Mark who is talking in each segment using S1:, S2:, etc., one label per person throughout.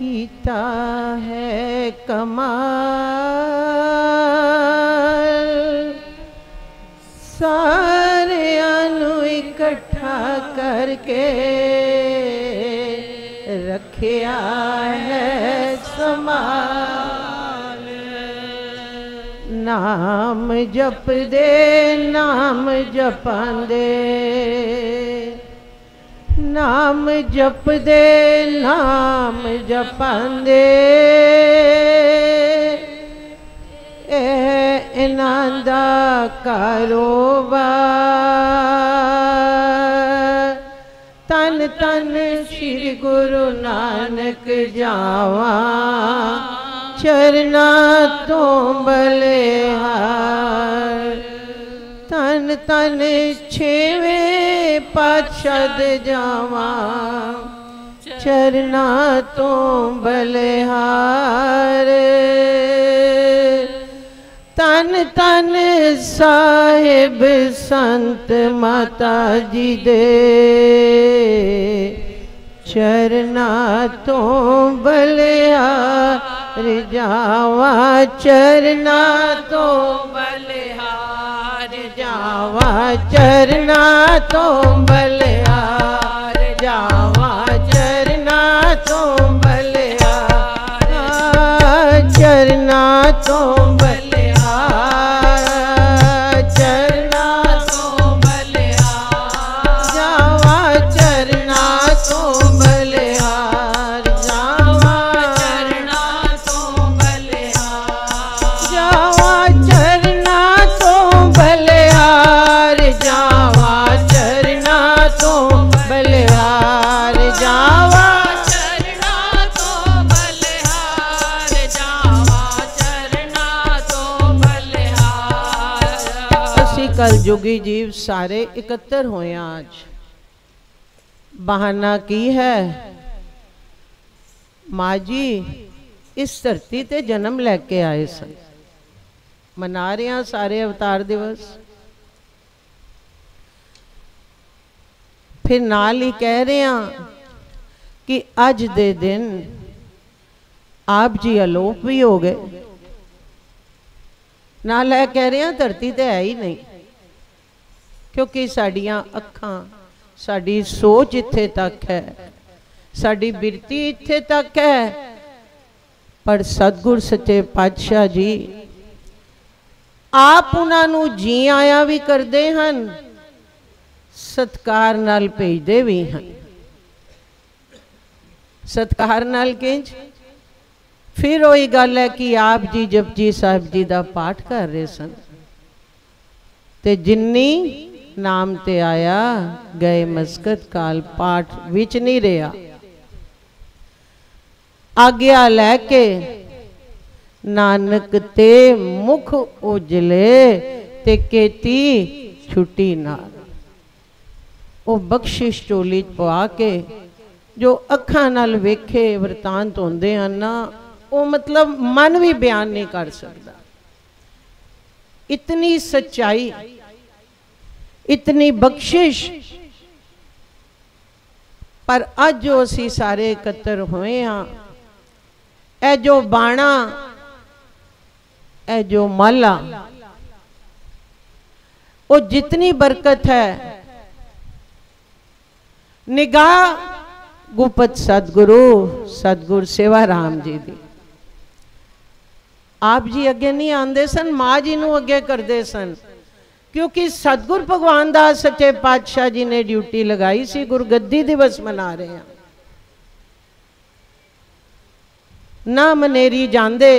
S1: कीता है कमाल, सारियां नू इकट्ठा करके रखिया है संभाल। नाम जप दे नाम जपांदे, नाम जप दे नाम जपांदे, इन्हां दा कारोबार। तन तन श्री गुरु नानक जावा, चरना तो बलिहार। तन तन छेवें पातशाह जावा, चरना तो बलिहार। तन तन साहिब संत माता जी दे, चरना तो बलिहार जावा, चरना तो बलिहार जावा, चरना तो बलिहार जावा, चरना तो बलिहार, चरना तो बलिहार, चरना तो बलिहार जावा, चरना तो बलिहार जावा, चरना तो बलिहार जावा, चरना तो बलिहार जावा, चरना तो बलिहार जावा, चरना तो बलिहार जावा, चरना तो बलिहार। असी कल जुगी जीव सारे इकट्ठे होए आज। बहाना की है? माँ जी इस धरती ते जन्म लेके आए सन, मना रहे हैं सारे अवतार दिवस। फिर नाल ही कह रहे हैं कि अज दे दिन आप जी अलोप भी हो गए। नाल है कह रहे हैं धरती ते है ही नहीं, क्योंकि साड़ियां अखां, साड़ी सोच इत्थे तक है, साड़ी बिरती इत्थे तक है। पर सतगुर सच्चे पातशाह जी आप उन्होंने जी आया भी करते हैं, सत्कार नाल भेजते भी हैं। सत्कार नाल किंज? फिर वही गल है कि आप जी जपजी साहिब जी का पाठ कर रहे सन, ते जिन्नी नाम ते आया गए मस्कत काल, पाठ विच नहीं रहा। आग्या लैके नानक ते मुख उजले, ते केती छुट्टी नाल। वो बख्शिश चोली पवा के जो अखां नाल वेखे वरतांत होंदे हन ना, वो मतलब मन भी बयान नहीं कर सकता। इतनी सच्चाई, इतनी बख्शिश। पर अज जो असी सारे इकट्ठे होए हाँ, ए जो बाणा, ए जो माला, वो जितनी बरकत है, निगाह गुपत सतगुरु सतगुर सेवा राम जी दी। आप जी अगे नहीं आंदे सन, माँ जी नू अगे करते सन, क्योंकि सतगुर भगवान दास सच्चे पातशाह जी ने ड्यूटी लगाई सी। गुरगद्दी दिवस मना रहे हैं। ना मनेरी जांदे,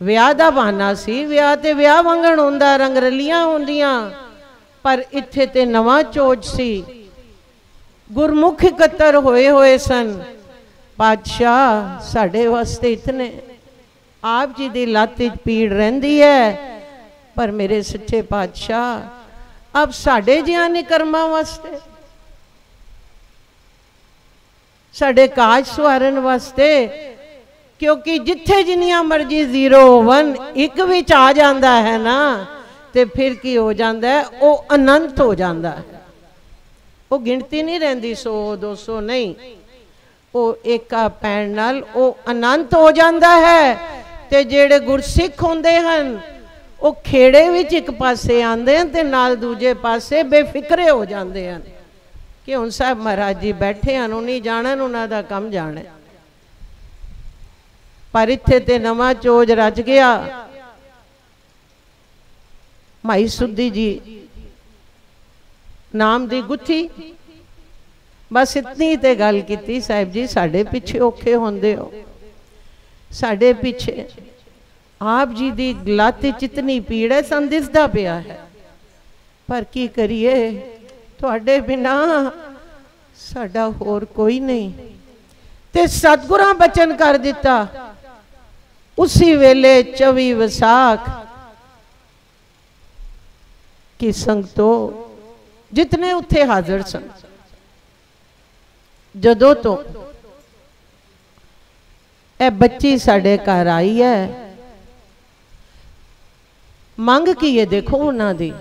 S1: विआह दा बहाना सी, विआह ते विआह वांगण हुंदा, रंग रलियां हुंदियां, पर इत्थे ते नवां चोज सी। गुरमुख इकत्तर होए होए सन। पातशाह साढ़े वास्ते इतने, आप जी दी लत्त पीड़ रहिंदी है, पर मेरे सच्चे पातशाह अब साढ़े जिहां निकर्मां वास्ते, साढ़े काज सवारन वास्ते, क्योंकि जिथे जिन्नियां मर्जी 0 1 एक विच आ जाता है ना, तो फिर की हो जाता है, वो अनंत हो जाता है। वो गिनती नहीं रहिंदी 100 200 नहीं, वो एका पैण नाल वो अनंत हो जाता है। ते जेड़े गुरसिख होंदे हन वो खेड़े विच एक पासे आंदे हैं ते नाल दूजे पासे बेफिक्रे हो जाते हैं कि हुण साहब महाराज जी बैठे हैं, उन्हें जाना, उन्हों का काम जाना। पर इत्थे ते नवा चोज रच गया। माई सुधी जी नाम दी गुत्थी, बस इतनी ते गल कीती, साहिब जी साढ़े पिछे औखे होंदे हो, साढ़े पिछे आप जी दी लत्त चितनी पीड़ है, सन दिसदा पिया है, पर की करिए, तुहाडे बिना साडा होर कोई नहीं। ते सतगुरां बचन कर दिता। उसी वेले 24 विसाख की संगतों जितने उत्थे हाजिर सन, जदों तो ए बच्ची साडे घर आई है, मंग की है देखो उन्हां दी,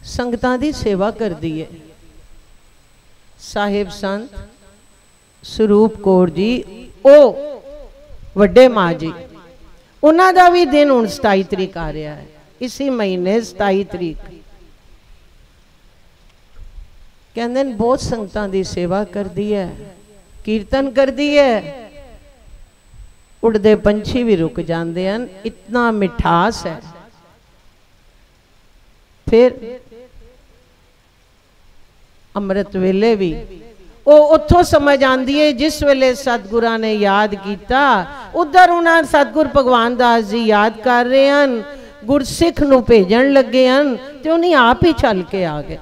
S1: संगतां दी सेवा कर दी है। साहिब संत स्वरूप कौर जी ओ वड्डे मां जी, उन्हां दा भी दिन हुण 27 तरीक आ रहा है, इसी महीने 27 तरीक। कहंदे ने बहुत संगतां दी सेवा कर दी है, कीर्तन कर दी है, उड़दे पंछी भी रुक जाते हैं, इतना मिठास है। फिर अमृत वेले भी वो उत्थों समझ आती है, जिस वेले सतगुरां ने याद किया उधर उन्हें सतगुर भगवान दास जी याद कर रहे हैं, गुरसिख नूं भेजण लगे हैं, तो उन्हें आप ही चल के आ गए।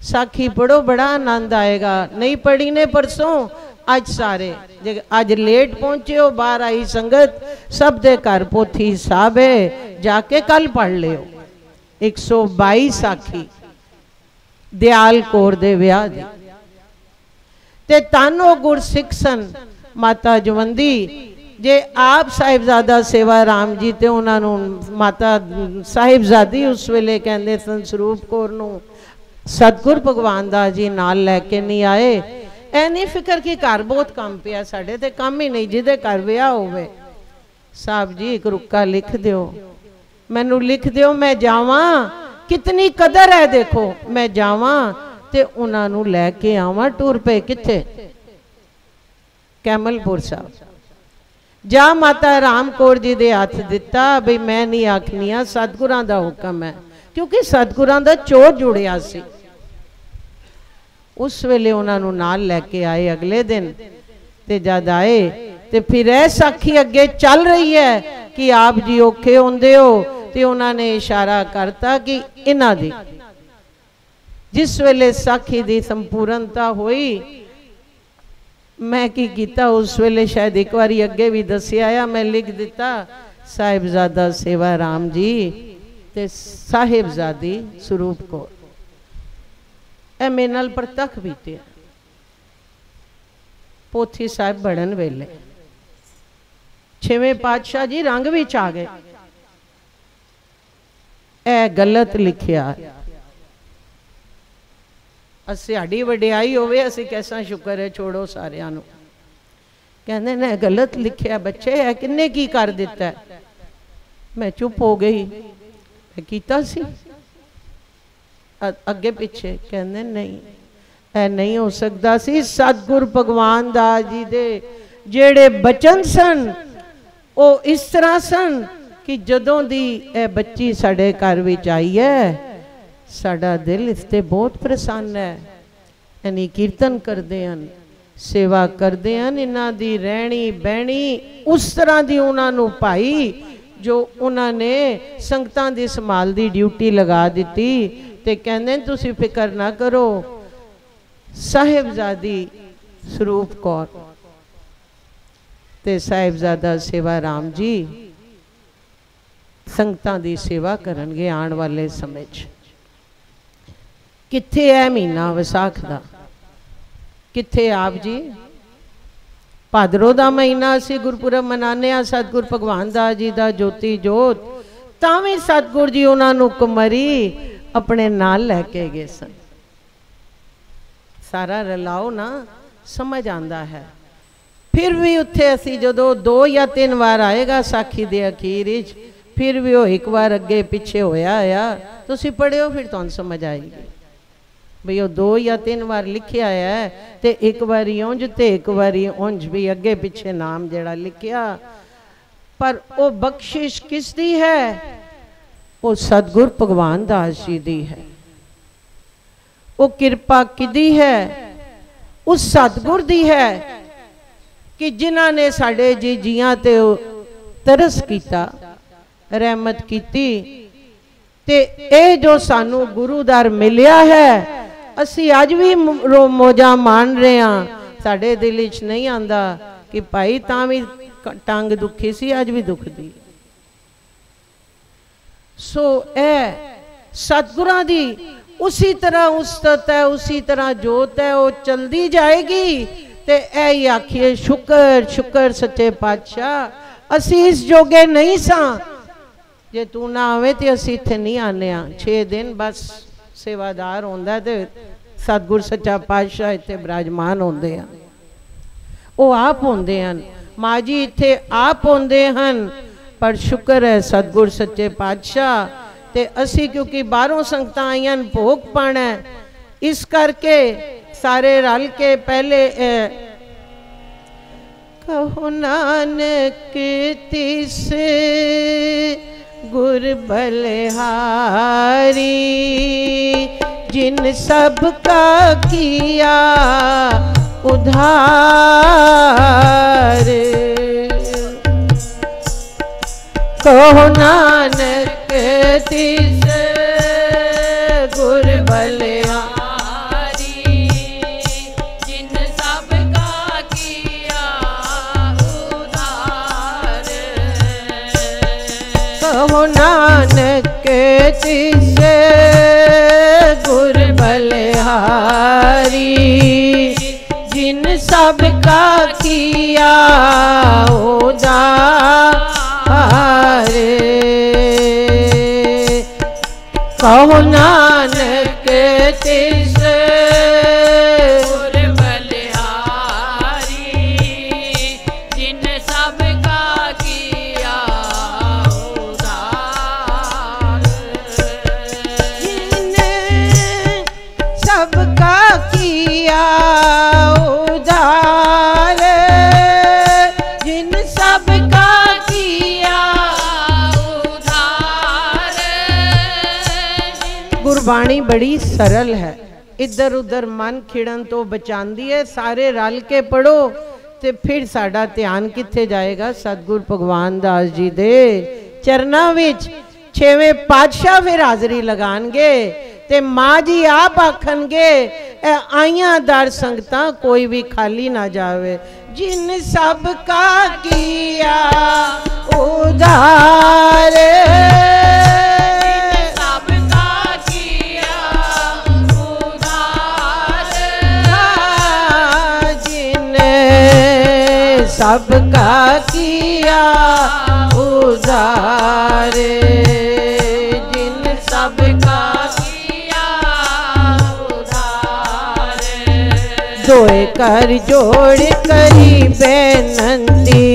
S1: साखी पढ़ो, बड़ा आनंद आएगा। नहीं पढ़ी ने परसों, अज सारे अज लेट पहुंचे हो, बाहर आई संगत, सब दे घर पोथी साहब है, जाके कल पढ़ लियो। 122 साखी दयाल कौर दे विआह दी। ते तानो गुरसिख सन माता जवंदी, जे आप साहिबजादा सेवा राम जी ते उन्होंने माता साहिबजादी उस वेले कहते सन स्वरूप कौर नूं सतगुर भगवान दास जी नाल लैके नहीं आए। ऐ नहीं फिक्र कि घर बहुत काम पिया, साढ़े ते काम ही नहीं, जिदे घर विआह होवे। साहब जी एक रुक्का लिख दियो, मैनू लिख दियो, मैं जावा, कितनी कदर है देखो, मैं जावा ते उन्हां नूं लैके आवां। टूर पे किथे? कैमलपुर साहब। जा माता राम कौर जी दे हथ दिता भी मैं नहीं आखनिया, सतगुरां दा हुक्म है, क्योंकि सतगुरां दा चोर जुड़िया सी। उस वेले उन्होंने नाल लैके आए। अगले दिन ते जद आए ते फिर ऐ साखी अगे चल रही है कि आप जी औखे होंदे हो, ते उन्होंने इशारा करता कि इन्हां दी जिस वेले साखी दी संपूर्णता हुई, मैं की कीता उस वेले शायद एक बारी अगे भी दसिया आया, मैं लिख दिता साहिबजादा सेवा राम जी ते साहिबजादी स्वरूप कौर। ए मेरे नाल प्रतख बीते पोथी साहिब बढ़न वेले 6वें पातशाह जी रंग विच आ गए। ए गलत लिखिया, साडी वडियाई होवे, असी कैसा शुक्र है, छोड़ो सारियां नूं। कहंदे ने गलत लिखिया बच्चे, है किन्ने की कर दिता है? मैं चुप हो गई, मैं कीता सी अगे पिछे? कहंदे नहीं, ऐ नहीं हो सकता सी। सतगुर भगवान दास जी दे जेड़े बचन सन वो इस तरह सन कि जदों दी ए बच्ची साडे घर विच आई है, साडा दिल इसते बहुत प्रसन्न है। यानी कीर्तन करते हैं, सेवा करते हैं, इन्हां दी रहनी बहनी उस तरह दी उन्होंने पाई जो उन्होंने संगतां दी संभाल दी ड्यूटी लगा दी। ते कहंदे तुसी फिक्र ना करो, साहिबजादी स्वरूप कौर ते साहिबजादा सेवा राम जी संगतां दी सेवा करनगे आने वाले समय च। किथे है महीना विसाख दा? किथे आप जी? भादरों दा महीना असी गुरपुरब मनाने आ, सतगुर भगवान दास जी दा ज्योति जोत, तां भी सतगुर जी उन्होंने कुमरी अपने नाल लैके गए सन। सारा रलाओ ना, समझ आता है। फिर भी उत्थे असी जो 2 या 3 बार आएगा साखी दे अखीर विच, फिर भी वो एक बार अगे पिछे होया आया, तुसी पढ़ियो फिर तुहानू समझ आएगी बई वो 2 या 3 बार लिखिया है, तो एक बारी उंज ते एक बारी उंज भी अगे पिछे नाम जड़ा लिखिया। पर वो बख्शिश किसदी है? वो सतगुरु भगवान दास जी दी है। वो कृपा किदी है? उस सतगुर दी है कि जिन्हां ने साडे जी जियां ते तरस किया, रहमत कीती, ते ए जो सानू गुरुदार मिलिया है, असी अज भी मौजा मान रहे हैं। साडे दिल विच नहीं आंदा कि भाई तां भी टंग दुखी सी, अज भी दुखदी। सो ए सतगुरां दी उसी तरह उस्तत है, उसी तरह जोत है, वो चलती जाएगी। ते ऐ आखिए शुक्र शुक्र सच्चे पातशाह, असी इस जोगे नहीं सा, जे तू ना आवे तो असी इत्थे नहीं आने। 6 दिन बस सेवादार होंदा ते सतगुर सच्चा पातशाह इत्थे विराजमान होंदे हैं, वो आप होंदे हैं। माँ जी इत्थे आप होंदे हैं, पर शुक्र है सतगुर सच्चे पातशाह। ते असी क्योंकि बाहरों संगत आईयां भोग पाना, इस करके सारे रल के पहले कहो नानक तिस गुर बलिहारी, जिन सब का किया उधार। कहो नानक तिस गुर बलिहारी,
S2: जिन सब का किया उधार।
S1: कहो नानक तिस गुर बलिहारी, जिन सब का किया उधार। कहो नानक तिस
S2: गुर बलिहारी, जिन सब का किया उधार।
S1: जिन सबका किया उधार, जिन सबका किया
S2: उधार।
S1: गुरबाणी बड़ी सरल है, इधर उधर मन खिड़न तो बचांदी है। सारे रल के पढ़ो तो फिर साडा ध्यान कित्थे जाएगा? सतगुर भगवान दास जी दे चरना विच। 6वें पातशाह फिर हाजरी लगानगे ते माँ जी आप आखनगे आइया दर संगतां कोई भी खाली ना जावे। जिन सब का किया उधार,
S2: सब का किया उधार।
S1: जिन सब का किया उधार, जिन सब का
S2: किया उधार।
S1: दोए कर जोड़ करी बेनंती,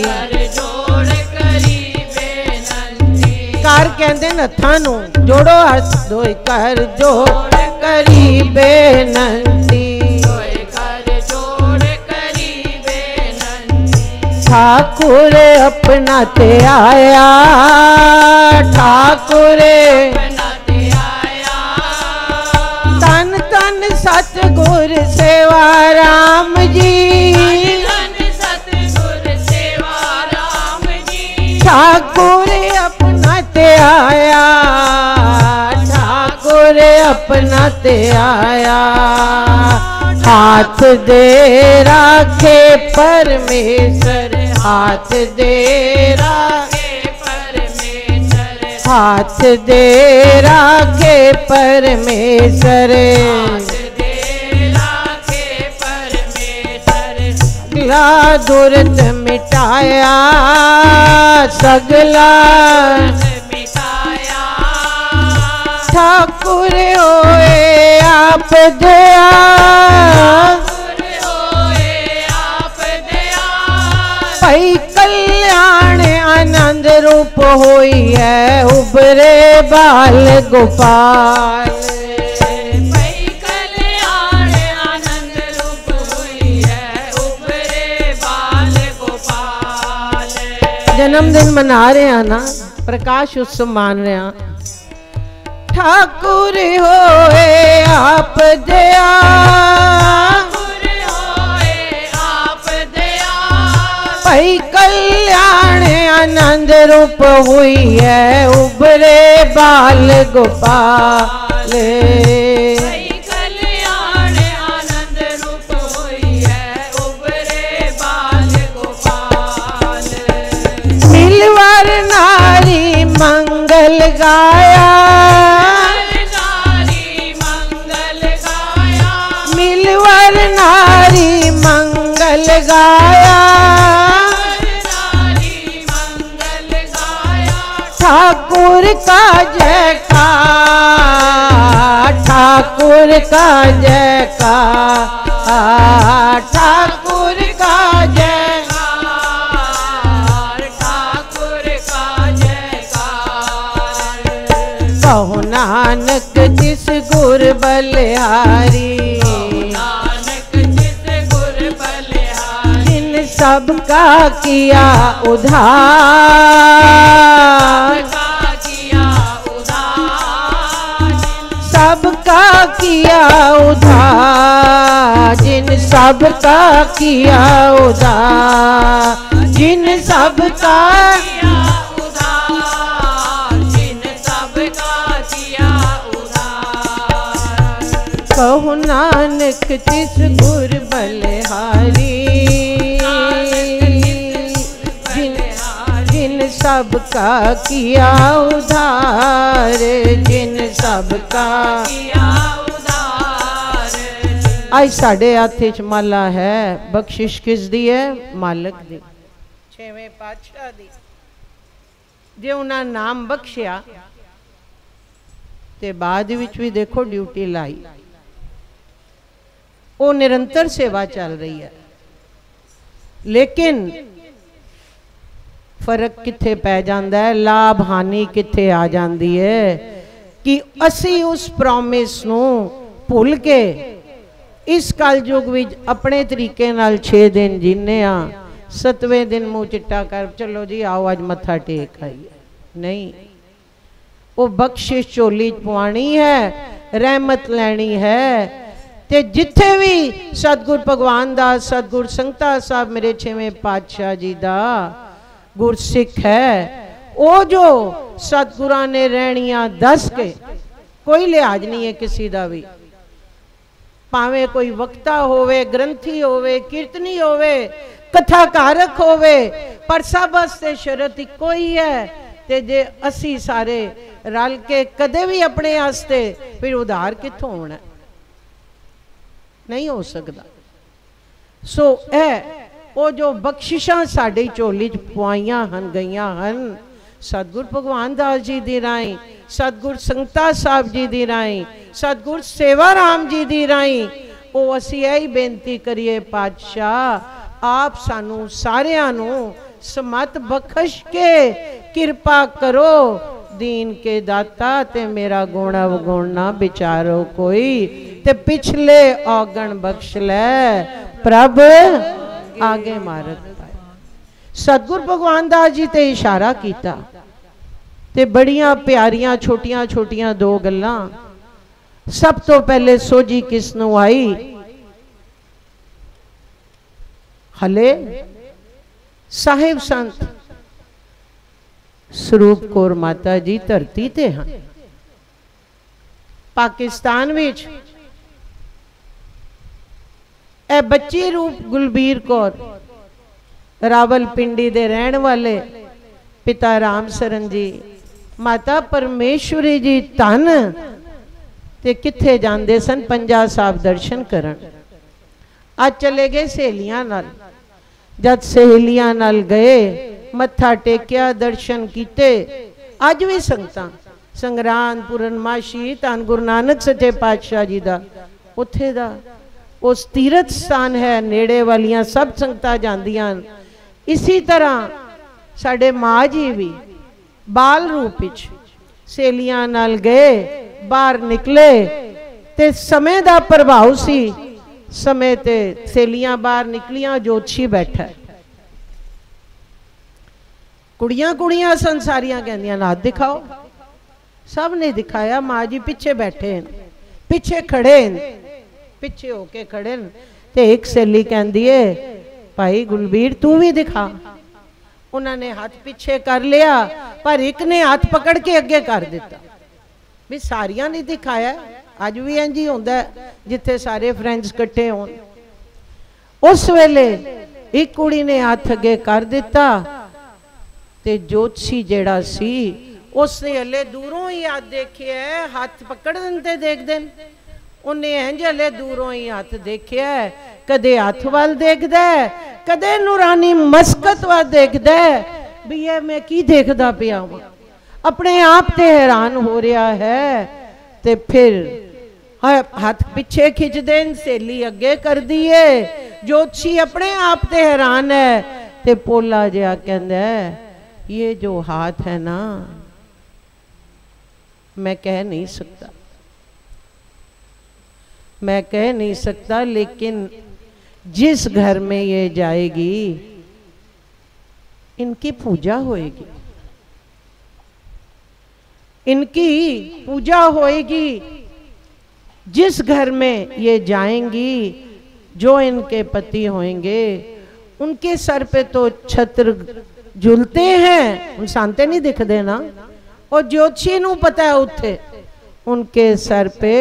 S2: कर जोड़ करी बेनंती।
S1: कर कहंदे न हत्थां नूं, जोड़ो हथ। दोए कर जोड़ करी बेनंती,
S2: दोए कर जोड़ करी बेनंती।
S1: ठाकुर अपना ते आया, ठाकुर
S2: बनाते आया।
S1: तन तन सतगुर सेवा राम जी,
S2: धन सतगुर सेवा राम जी।
S1: ठाकुर अपना ते आया, ठाकुर अपना ते आया। हाथ दे राखे परमेश्वर, हाथ दे राखे
S2: परमेश्वर।
S1: हाथ दे राखे परमेश्वर।
S2: दे राखे परमेश्वर।
S1: ला दुर्द मिटाया सगला,
S2: मिटाया
S1: ठाकुर होए आप दया।
S2: ठाकुर
S1: भई कल्याण आनंद रूप होई है उबरे बाल गोपाल।
S2: भई कल्याण आनंद रूप हुई है उबरे बाल गोपाल।
S1: जन्मदिन मना रहे हैं ना, प्रकाश उत्सव मान रहे हैं। ठाकुर होए आप दया, भई कल्याण आनंद रूप हुई है उबरे बाल गोपाल।
S2: भई कल्याण आनंद रूप हुई है उबरे बाल गोपाल।
S1: मिलवर नारी मंगल गाया,
S2: नारी मंगल गाया,
S1: मिलवर नारी मंगल गाया। ठाकुर का जयकार, ठाकुर का जयकार, ठाकुर का जयकार,
S2: ठाकुर का जयकार।
S1: कहो नानक जिस गुर बलिहारी,
S2: नानक जिस गुर बलिहारी,
S1: जिन सबका किया उद्धार, सबका किया उद्धार, जिन सबका किया उद्धार, जिन सबका
S2: किया उद्धार, जिन सबका किया उद्धार।
S1: कहो नानक तिस गुर बलिहारी, जिन सबका किया उद्धार, जिन सबका
S2: किया उद्धार।
S1: आज साढ़े हथ च माला है, बख्शिश किस दी है? मालक दी, छेवें पातशाह दी। जे उन्हें नाम बख्शिया ते बाद विच भी देखो ड्यूटी लाई, वो निरंतर सेवा चल रही है। लेकिन फर्क किथे पै जाता है, लाभ हानि किथे आ जाती है कि असी उस प्रॉमिस नू भुल के इस कलयुग विच अपने तरीके नाल 6 दिन जीने आ, 7वें दिन मुँह चिट्टा कर चलो जी आओ अज मत्था टेक आइए। नहीं, वो बख्शिश झोली पवानी है, रहमत लैनी है। ते जिथे भी सतगुर भगवान दास सतगुर संगता साहब मेरे 6वें पातशाह जी दा गुरसिख है, वो जो सतगुरां ने रहनियां दस के, कोई लिहाज नहीं है किसी का भी, भावे कोई वक्ता होवे, ग्रंथी होवे, कीर्तनी होवे, कथाकारक होवे, पर सब वास्ते शरत इको ही है। ते जे असी सारे रल के कदे भी अपने आस्ते, फिर उधार कित्थों होना? नहीं हो सकता। सो वो जो बख्शिशां साडी झोली च पवाइयां हन गईयां हन सतगुर भगवान दास जी दी राई, सतगुर संगता साहब जी दी राई, सतगुर सेवा राम जी दी राई, वो असी यही बेनती करिए पातशाह आप सानू सारियां नू समत बख्श के किरपा करो, दीन के दाता ते मेरा गुण अवगुण ना विचारो कोई, ते पिछले औगण बख्श ले प्रभ आगे मारत पाए। सतगुर भगवान दास जी ते इशारा किया ते बड़ियां प्यारियां छोटियां छोटियां 2 गल्लां। सब तो पहले सोझी किसनू आई? हले साहिब संत स्वरूप कौर माता जी धरती ते हैं। पाकिस्तान विच ए बच्ची रूप गुलबीर कौर रावलपिंडी दे रहन वाले पिता राम सरन जी, माता परमेश्वरी जी धन ते किथे जांदे सन पंजा साहब दर्शन करन। आज चले गए सहेलियां नाल, जद सहेलियां नाल गए मत्था टेकिया दर्शन किते। अज भी संगतां संगरांद पूर्णमाशी धन गुरु नानक सच्चे पातशाह जी दा उत्थे दा उस तीरथ स्थान है, नेड़े वालियां सब संगतां जांदियां। इसी तरह साडे माँ जी भी बाल रूप विच सहेलियां नाल गए, बाहर निकले ते समय दा प्रभाव सी। समय ते सहेलियां बाहर निकलियां, जोतशी बैठा। कुड़ियां कुड़ियां सन सारियां, कहंदियां हाथ दिखाओ। सब ने दिखाया। माँ जी पिछे बैठे हैं, पिछे खड़े हैं, पिछे होके खड़े हैं। ते एक सहेली कहंदी है भाई गुलबीर तू भी दिखा। उन्होंने हाथ पीछे कर लिया, पर एक ने हाथ पकड़ के अगे कर दिता भी सारिया ने दिखाया। अज भी इंज ही होंदा है जिथे सारे फ्रेंड्स इकट्ठे होन। उस वेले एक कुड़ी ने हाथ अगे कर दिता ते जोतशी जेड़ा सी उसने हले दूरों ही हाथ देखे, हाथ पकड़ देंते देख देन। उन्हें इंज हले दूरों ही हाथ देखिया, कदे हाथ वाल देखदा है, कदे नूरानी मस्कत वाल देखदा है भी ये मैं की देखदा पिया वां। अपने आप ते हैरान हो रहा है। ते फिर हाथ पीछे खिंच देन, सहेली अगे कर दी है। जोतशी अपने आप ते हैरान है। ते पोला जिहा कहंदा है ये जो हाथ है ना, मैं कह नहीं सकता, मैं कह नहीं सकता, लेकिन जिस घर में ये जाएगी इनकी पूजा होएगी, इनकी पूजा होएगी। जिस घर में ये जाएंगी, जो इनके पति होंगे, उनके सर पे तो छत्र झूलते हैं, उन सांते नहीं दिखते ना। और ज्योतिषी नू पता है उत्थे उनके सर पे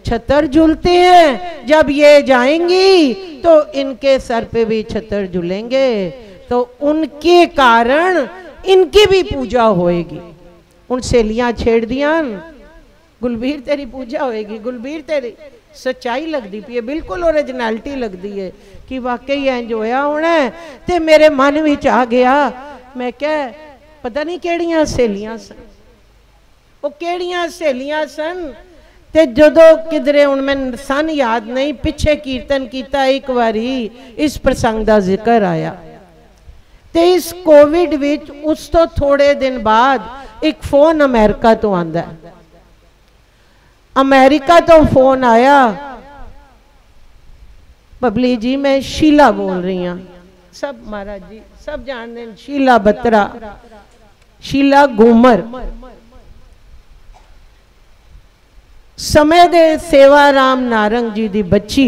S1: छतर झूलते हैं। जब ये जाएंगी तो इनके सर पे भी छतर झूलेंगे, तो उनके कारण इनकी भी पूजा होएगी। उन सहेलियां छेड़ दियां, गुलबीर तेरी पूजा होएगी, गुलबीर तेरी। सच्चाई लगती पी है, बिल्कुल ओरिजिनैलिटी लगती है कि वाकई इंज होया होना है। ते मेरे मन विच आ गया, मैं क्या पता नहीं केड़ियां सहेलियां सन, वो केड़ियां सहेलियां सन। ते जदों किधरे हुण मैं सन याद नहीं, पिछे कीर्तन किया एक बारी इस प्रसंग का जिक्र आया। ते इस कोविड विच उस तो थोड़े दिन बाद एक फोन अमेरिका तो आंदा है। अमेरिका तो फोन आया, बबली जी मैं शीला बोल रही हाँ। सब महाराज जी सब जानते हैं, शीला बत्रा, शीला घूमर। समय दे सेवा राम नारंग जी दी बच्ची,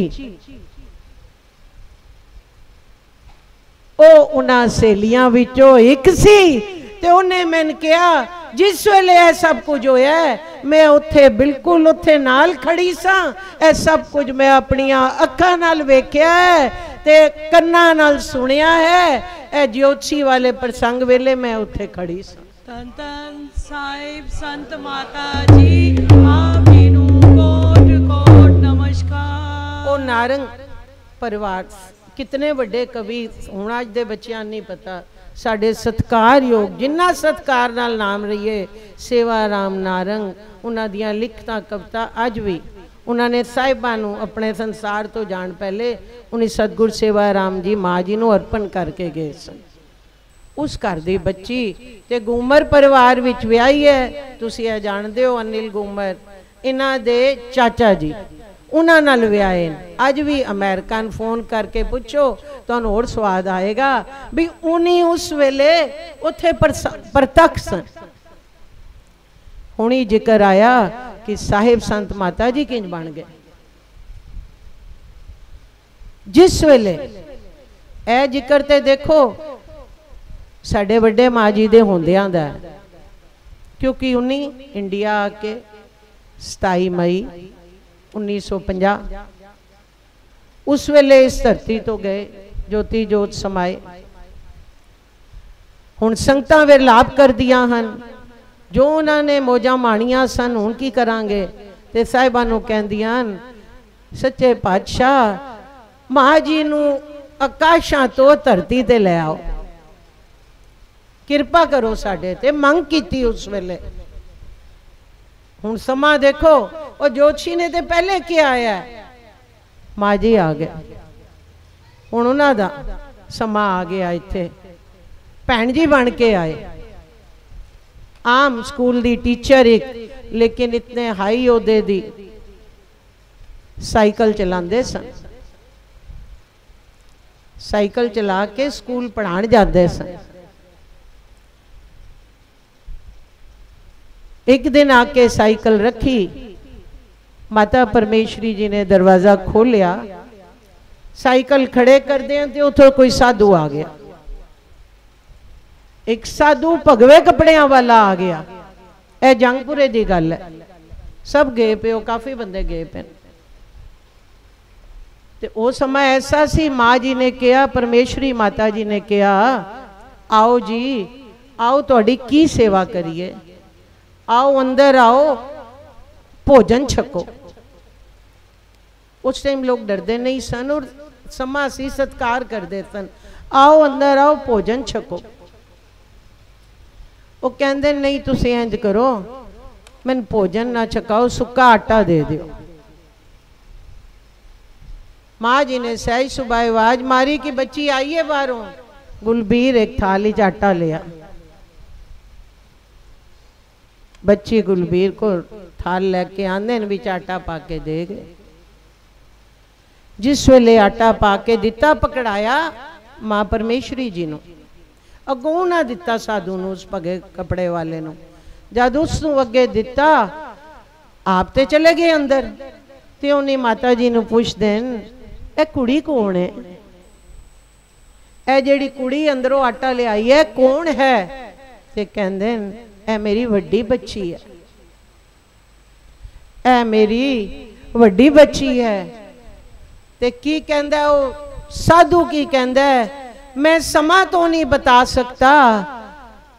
S1: ओ उन्हां सहेलियां विचों एक सी। ते उन्हें मैंने कहा जिस वेले यह सब कुछ होया है, मैं उत्थे बिल्कुल उत्थे नाल खड़ी सा। यह सब कुछ मैं अपनिया अखां नाल वेख्या है ते कन्नां नाल सुनिया है। यह ज्योतिषी वाले प्रसंग वेले मैं उत्थे खड़ी सा।
S2: धन धन साहिब संत माता जी, आप जी नू कोट कोट नमस्कार।
S1: ओ नारंग परिवार कितने वड्डे कवि हुण अज दे बच्चियां नहीं पता। साडे सत्कारयोग जिन्ना सत्कार नाल नाम रहीए सेवा राम नारंग, उन्हां दियां लिखतां कविता अज भी उन्होंने साहिबां नूं अपने संसार तो जाण पहले उन्हें सतगुर सेवा राम जी माँ जी नूं अर्पण करके गए सन। उस घर दी बच्ची ते घूमर परिवार विच विआही है। तुसीं ये जानदे हो अनिल घूमर, इन्हां दे चाचा जी उन्हां नाल विआहे। अज भी अमेरिका नूं फोन करके पुछो तुहानूं होर स्वाद आएगा भी उन्हीं उस वेले उत्थे प्रतख सन। हुणी जिक्र आया कि साहिब संत माता जी किंज बन गए। जिस वेले ए जिक्र ते देखो साडे वड्डे माँ जी दे होंदियां दा, क्योंकि उन्हीं इंडिया आके 27 मई 1950 उस वेले इस धरती तो गए, ज्योति जोत समाए। हुण संगतां विरलाप कर दियां हन, जो उन्होंने मौजा माणियां सन हुण की करांगे। ते साहिबां नूं कहंदियां सच्चे पातशाह माँ जी नूं आकाशां तो धरती ते ले आओ, किरपा करो साडे ते। मंग कीती उस वेले। हुण समा देखो, और जोतशी ने ते पहले क्या आया, माँ जी आ गए। हुण उन्हां दा समा आ गया इत्थे भैन जी बन के आए, आम स्कूल दी टीचर एक, लेकिन इतने हाई ओहदे दी साइकिल चलाते सन, साइकिल चला के स्कूल पढ़ाने जाते सन। एक दिन आके साइकिल रखी, माता परमेश्वरी जी ने दरवाजा खोलिया, साइकिल खड़े कर दें तो उधर कोई साधु आ गया, एक साधु भगवे कपड़ियां वाला आ गया। यह जंगपुरे की गल है, सब गए पे, काफी बंदे गए पे। ते वो समय ऐसा सी, माँ जी ने कहा, परमेश्वरी माता जी ने कहा, आओ जी आओ, थोड़ी की सेवा करिए, आओ अंदर आओ, भोजन छको। उस टाइम लोग डरते नहीं सन और समा सी सत्कार करते सन, आओ अंदर आओ, भोजन छको। वो कहते नहीं, तुसी इंज करो, मैंने भोजन ना छकाओ, सुक्का आटा दे दियो। माँ जी ने सहज सुबह आवाज मारी कि बच्ची आई है बाहरों। गुलबीर एक थाली च आटा लिया, बच्ची गुलबीर को थाल लेके आंदे ने, विच आटा पा के दे गए। जिस वेले आटा पा के दिता, पकड़ाया माँ परमेश्वरी जी नूं, अगों ना दिता साधु नूं, उस भगे कपड़े वाले नूं। जद उसनूं अगे दिता, आप ते चले गए अंदर, ते उन्हें माता जी नूं पुछदे न, ए कुड़ी कौन है? ए जेड़ी कुड़ी अंदरों आटा ले आई है कौन है? ते कहंदे न, ए मेरी वड्डी बच्ची है, ए मेरी वड्डी बच्ची है। ते की कहंदा वो साधु, की कहंदा है, मैं समा तो नहीं बता सकता,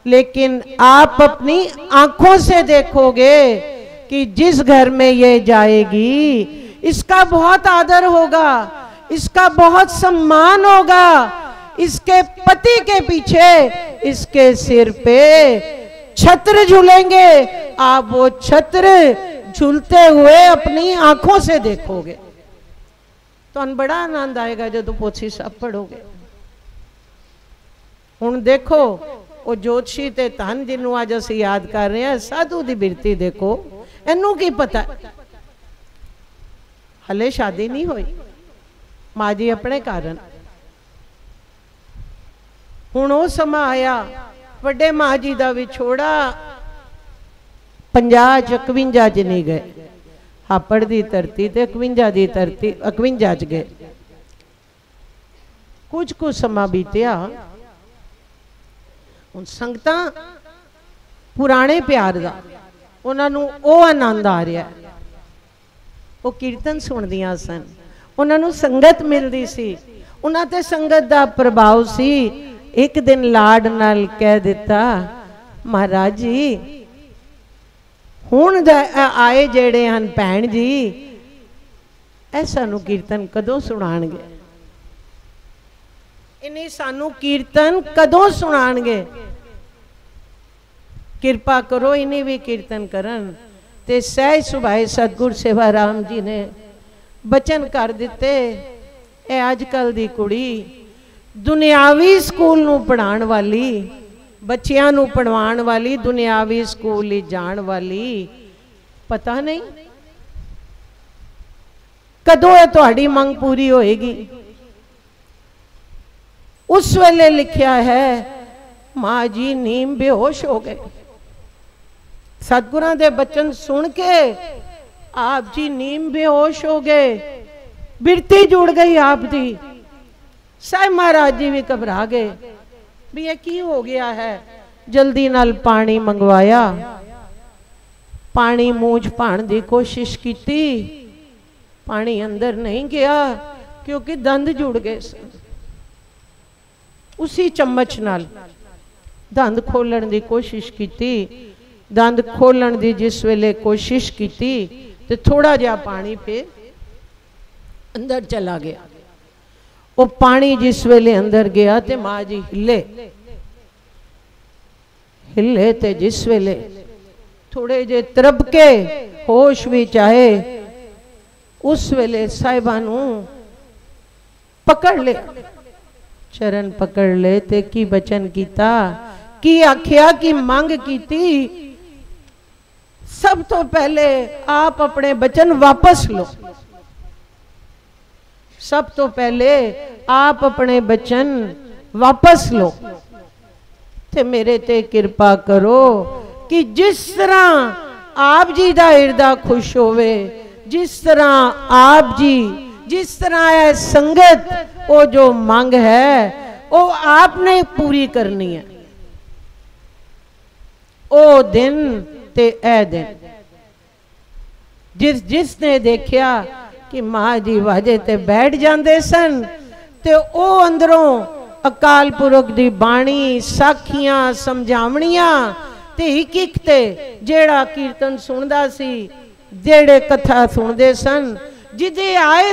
S1: लेकिन आप अपनी आंखों से देखोगे कि जिस घर में ये जाएगी, इसका बहुत आदर होगा, इसका बहुत सम्मान होगा, इसके पति के पीछे इसके सिर पे छत्र झूलेंगे, आप वो छत्र झूलते हुए अपनी आंखों से देखोगे। तो बड़ा आनंद आएगा जो पोथी साहब पढ़ोगे। हुण देखो वो जोतशी ते धन जिन्हों अज असीं याद कर रहे हैं, साधु की बिरती देखो, इनू की पता, हले शादी नहीं हुई, माँ जी अपने कारण। हुण वो समा आया, वड्डे माँ जी का विछोड़ा 50 51 च नहीं गए, हापड़ की धरती ते 51 की धरती 51 च गए। कुछ समा बीतिया, हुण संगतां पुराने प्यार दा उन्होंने वो आनंद आ रहा, वो कीर्तन सुनदियां सन, उन्होंने संगत मिलती सी, उन्हां ते संगत दा प्रभाव सी। एक दिन लाड नाल कह दिता, महाराज जी हुण आए जेड़े हन भैन जी, ऐ सानू कीर्तन कदों सुनाणगे, इन्हें सानू कीर्तन कदों सुनाणगे, कृपा करो इन्हें भी कीर्तन करन। ते सहज सुभाए सतगुर सेवा राम जी ने बचन कर दिते, ए अजकल दी कुड़ी दुनियावी स्कूल नूं पढ़ाण वाली, बच्चियां नूं पढ़वाण वाली, दुनियावी स्कूल ही जाण वाली, पता नहीं कदों है तुहाडी मंग पूरी होएगी। उस वेले लिखिया है, माँ जी नीम बेहोश हो गए, सतगुरां दे बचन सुन के आप जी नीम बेहोश हो गए, बिरती जुड़ गई आप दी। साहिब महाराज जी भी घबरा गए भी ये की हो गया है, जल्दी नाल पानी मंगवाया, पानी मूंछ पाण दी कोशिश की, पानी अंदर नहीं गया क्योंकि दंद जुड़ गए। उसी चम्मच नाल दंद खोलण दी कोशिश की, दंद खोलण दी जिस वेले कोशिश की तो थोड़ा जिहा पानी पे अंदर चला गया। वो पानी जिस वेले अंदर गया तो माँ जी हिले हिले, ते जिस वेले थोड़े जे तरबके होश विच आए, उस वेले साहिबा नूं पकड़ लिया, चरण पकड़ ले ते की बचन कीता, की आख्या, की मंग कीती। सब तो पहले आप अपने बचन वापस लो। सब तो पहले आप अपने बचन वापस लो ते मेरे ते कृपा करो कि जिस तरह आप जी दा हिरदा खुश होवे, जिस तरह आप जी, जिस तरह है संगत, वो जो मांग है वो आपने पूरी करनी है। ओ दिन ते ए दिन जिसने देखा कि मां जी वाजे ते बैठ जाते सन ते ओ अंदरों अकाल पुरख दी बाणी, साखियां, समझावणियां ते एक एक ते जेड़ा कीर्तन सुनदा सी, जेड़े कथा सुनते सन, जिदे आए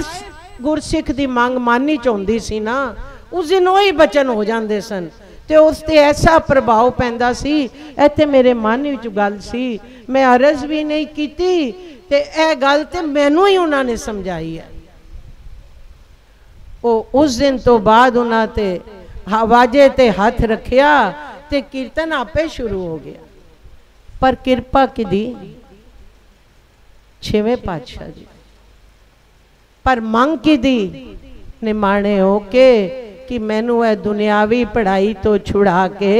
S1: गुरसिख दी मंग मानी चाहती सी ना, उस दिन वही बचन हो जाते सन ते उस ते ऐसा प्रभाव पैंदा सी। इत्थे मेरे मन विच गल सी, मैं अरज भी नहीं कीती ते ए गल ते मैनू ही उन्होंने समझाई है। वो उस दिन तो बाद उन्होंने ते वाजे ते हाथ रखिया ते कीर्तन आपे शुरू हो गया। पर कृपा किदी? छेवें पातशाह जी। पर मंग किदी? निमाणे होके कि मैनू है दुनियावी पढ़ाई तो छुड़ा के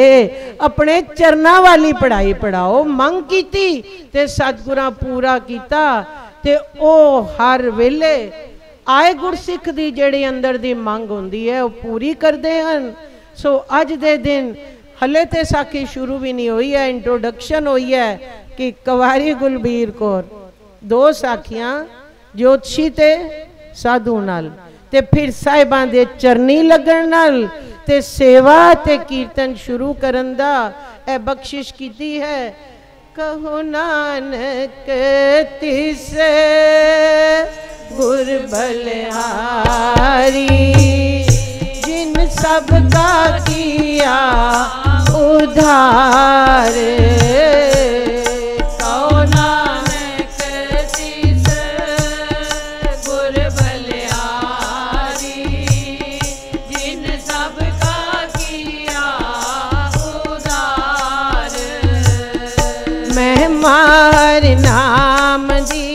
S1: अपने चरना वाली पढ़ाई पढ़ाओ। मंग कीती ते सतगुरां पूरा कीता ते ओ हर वेले आए गुरसिख दी जेड़ी अंदर दी मंग होंदी है वो पूरी करते हैं। सो अज दे दिन हले ते साखी शुरू भी नहीं हुई है, इंट्रोडक्शन हुई है कि कवारी गुलबीर कौर, 2 साखियां ज्योतिषी ते साधु नाल ते फिर साहिबां दे चरनी लगन नाल ते सेवा ते कीर्तन शुरू करन दा ए बख्शिश कीती है। कहो नानक तिस गुर बलिहारी, जिन सबका किया उधार। कहो नानक तिस गुर बलिहारी, जिन सबका किया उधार। महिमार नाम दी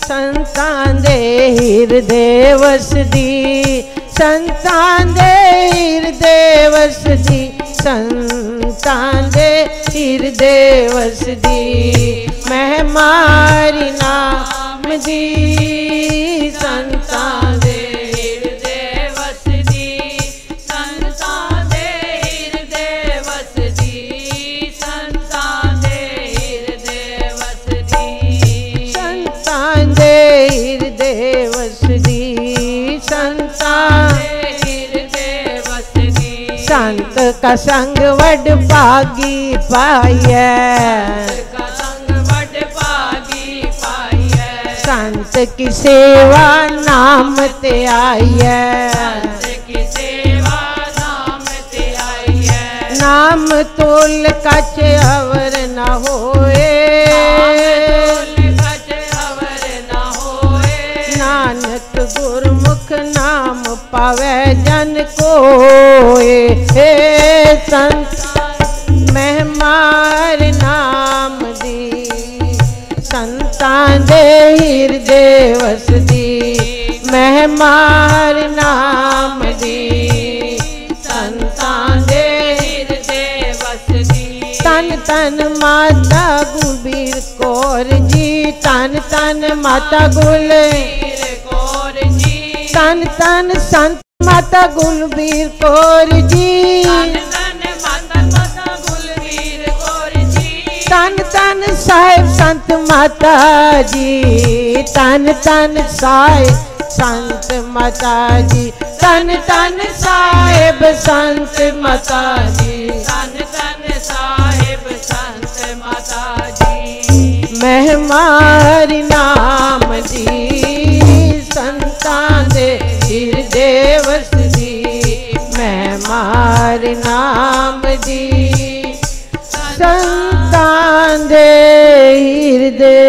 S1: संतां दे हिरदे वसदी, संतां दे हिरदे वसदी, संतां दे हिरदे वसदी। महिमारी नाम दी संतां दे हिरदे वसदी, संतां दे हिरदे वसदी, संतां दे हिरदे वसदी, संतां दे हिरदे वसदी, संतां दे हिरदे वसदी। संत का संग वड भागी पाइए, का संग वड भागी पाइए। संत की सेवा नाम ते आइए, संत की सेवा नाम ते आइए। नाम तोल कछ अवर न होए, नानक गुरमुख नाम पावे जन कोए। हे संत महिमार नाम दी, संतां दे हिरदे वसदी। महिमार नाम दी संतां दे हिरदे वसदी। तन तन माता गुलबीर कौर जी, तन तन माता गुलबीर कौर जी, तन तन संत माता गुलबीर कौर जी, तन तन माता गुलबीर कौर जी। तन तन साहिब संत माता जी, तन तन साहिब संत माता जी, तन तन साहिब संत माता जी, तन तन साहिब संत माता जी। महिमारी नाम दी संतां दे हिरदे वसदी। महिमारी नाम दी संतां दे हिरदे